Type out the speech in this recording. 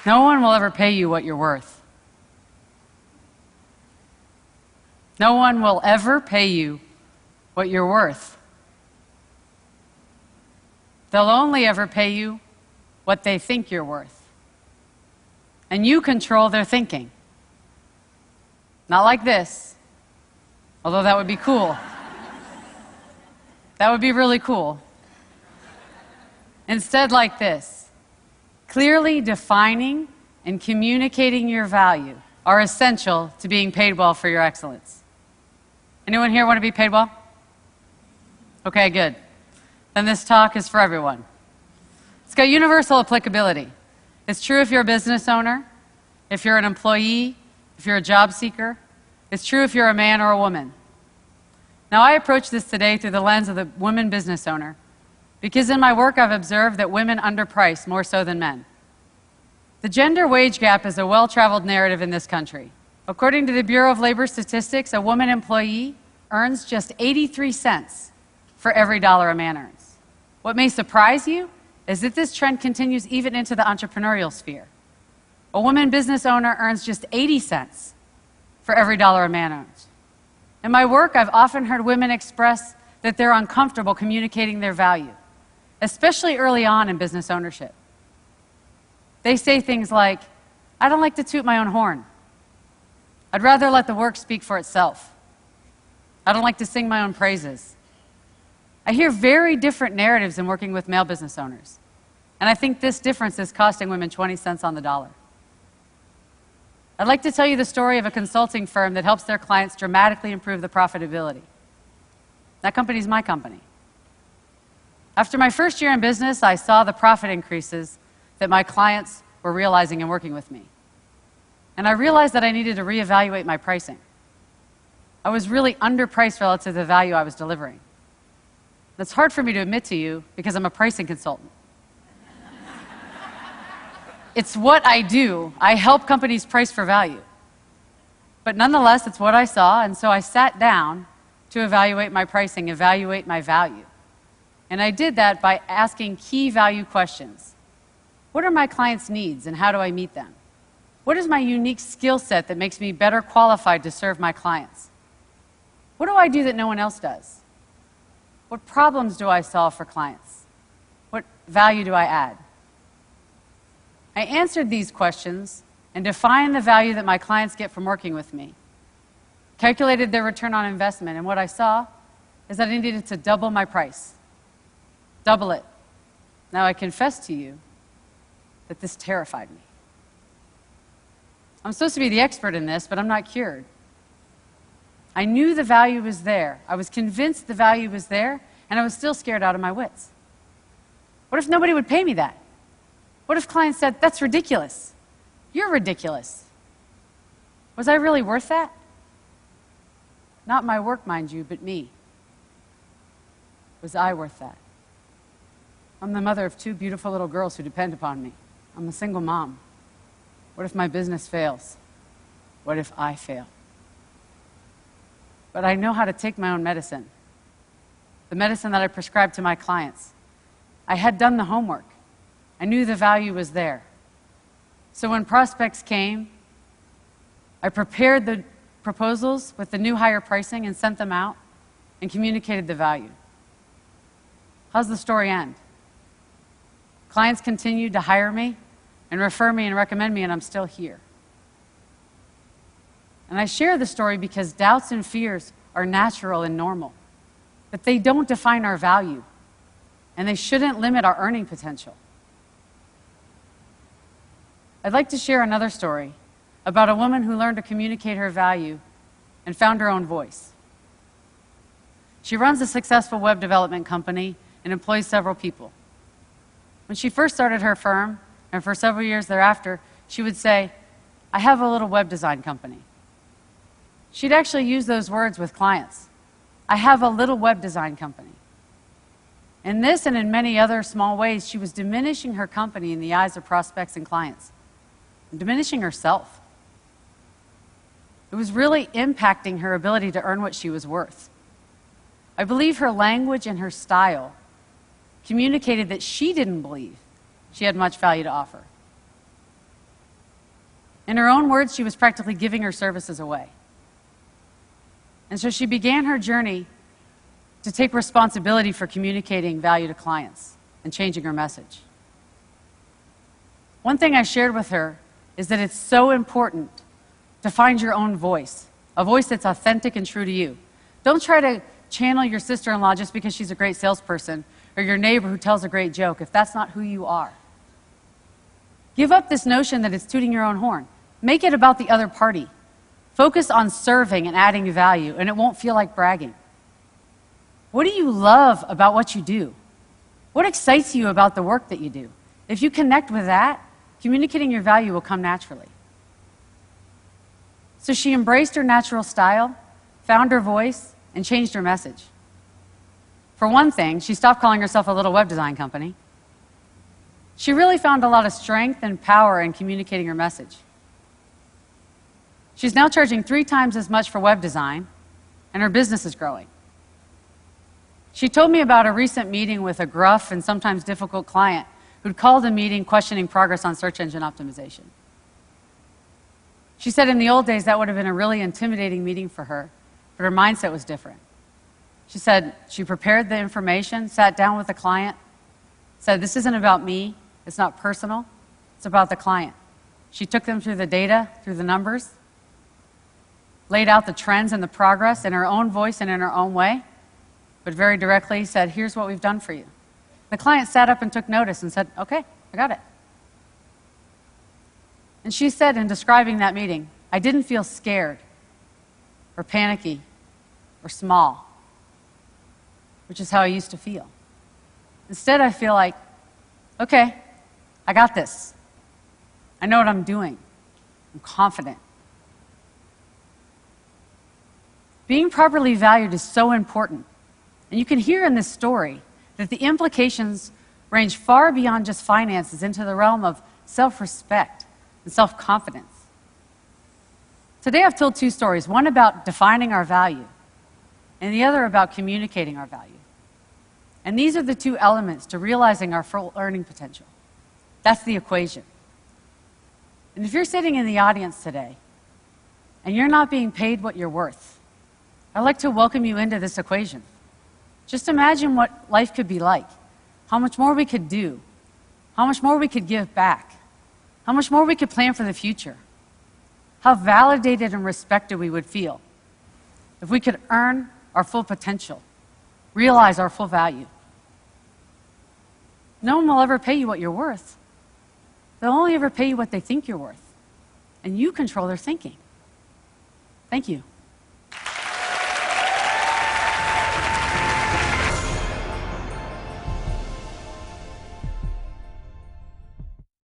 No one will ever pay you what you're worth. No one will ever pay you what you're worth. They'll only ever pay you what they think you're worth. And you control their thinking. Not like this, although that would be cool. That would be really cool. Instead, like this. Clearly defining and communicating your value are essential to being paid well for your excellence. Anyone here want to be paid well? Okay, good. Then this talk is for everyone. It's got universal applicability. It's true if you're a business owner, if you're an employee, if you're a job seeker. It's true if you're a man or a woman. Now, I approach this today through the lens of the woman business owner, because in my work I've observed that women underprice more so than men. The gender wage gap is a well-traveled narrative in this country. According to the Bureau of Labor Statistics, a woman employee earns just 83 cents for every dollar a man earns. What may surprise you is that this trend continues even into the entrepreneurial sphere. A woman business owner earns just 80 cents for every dollar a man earns. In my work, I've often heard women express that they're uncomfortable communicating their value, especially early on in business ownership. They say things like, I don't like to toot my own horn. I'd rather let the work speak for itself. I don't like to sing my own praises. I hear very different narratives in working with male business owners, and I think this difference is costing women 20 cents on the dollar. I'd like to tell you the story of a consulting firm that helps their clients dramatically improve the profitability. That company is my company. After my first year in business, I saw the profit increases that my clients were realizing in working with me. And I realized that I needed to reevaluate my pricing. I was really underpriced relative to the value I was delivering. That's hard for me to admit to you because I'm a pricing consultant. It's what I do. I help companies price for value. But nonetheless, it's what I saw, and so I sat down to evaluate my pricing, evaluate my value. And I did that by asking key value questions. What are my clients' needs, and how do I meet them? What is my unique skill set that makes me better qualified to serve my clients? What do I do that no one else does? What problems do I solve for clients? What value do I add? I answered these questions and defined the value that my clients get from working with me, calculated their return on investment, and what I saw is that I needed to double my price. Double it. Now, I confess to you that this terrified me. I'm supposed to be the expert in this, but I'm not cured. I knew the value was there. I was convinced the value was there, and I was still scared out of my wits. What if nobody would pay me that? What if clients said, that's ridiculous? You're ridiculous. Was I really worth that? Not my work, mind you, but me. Was I worth that? I'm the mother of 2 beautiful little girls who depend upon me. I'm a single mom. What if my business fails? What if I fail? But I know how to take my own medicine, the medicine that I prescribe to my clients. I had done the homework. I knew the value was there. So when prospects came, I prepared the proposals with the new higher pricing and sent them out and communicated the value. How's the story end? Clients continued to hire me and refer me and recommend me, and I'm still here. And I share the story because doubts and fears are natural and normal, but they don't define our value, and they shouldn't limit our earning potential. I'd like to share another story about a woman who learned to communicate her value and found her own voice. She runs a successful web development company and employs several people. When she first started her firm, and for several years thereafter, she would say, I have a little web design company. She'd actually use those words with clients. I have a little web design company. In this and in many other small ways, she was diminishing her company in the eyes of prospects and clients, and diminishing herself. It was really impacting her ability to earn what she was worth. I believe her language and her style communicated that she didn't believe she had much value to offer. In her own words, she was practically giving her services away. And so she began her journey to take responsibility for communicating value to clients and changing her message. One thing I shared with her is that it's so important to find your own voice, a voice that's authentic and true to you. Don't try to channel your sister-in-law just because she's a great salesperson or your neighbor who tells a great joke if that's not who you are. Give up this notion that it's tooting your own horn. Make it about the other party. Focus on serving and adding value, and it won't feel like bragging. What do you love about what you do? What excites you about the work that you do? If you connect with that, communicating your value will come naturally. So she embraced her natural style, found her voice, and changed her message. For one thing, she stopped calling herself a little web design company. She really found a lot of strength and power in communicating her message. She's now charging 3 times as much for web design, and her business is growing. She told me about a recent meeting with a gruff and sometimes difficult client who'd called the meeting questioning progress on search engine optimization. She said in the old days that would have been a really intimidating meeting for her, but her mindset was different. She said she prepared the information, sat down with the client, said, "This isn't about me, it's not personal, it's about the client." She took them through the data, through the numbers, laid out the trends and the progress in her own voice and in her own way, but very directly said, "Here's what we've done for you." The client sat up and took notice and said, "Okay, I got it." And she said in describing that meeting, "I didn't feel scared or panicky or small, which is how I used to feel. Instead, I feel like, okay, I got this. I know what I'm doing. I'm confident." Being properly valued is so important. And you can hear in this story that the implications range far beyond just finances into the realm of self-respect and self-confidence. Today I've told 2 stories, one about defining our value and the other about communicating our value. And these are the 2 elements to realizing our full earning potential. That's the equation. And if you're sitting in the audience today and you're not being paid what you're worth, I'd like to welcome you into this equation. Just imagine what life could be like, how much more we could do, how much more we could give back, how much more we could plan for the future, how validated and respected we would feel if we could earn our full potential, realize our full value. No one will ever pay you what you're worth. They'll only ever pay you what they think you're worth, and you control their thinking. Thank you.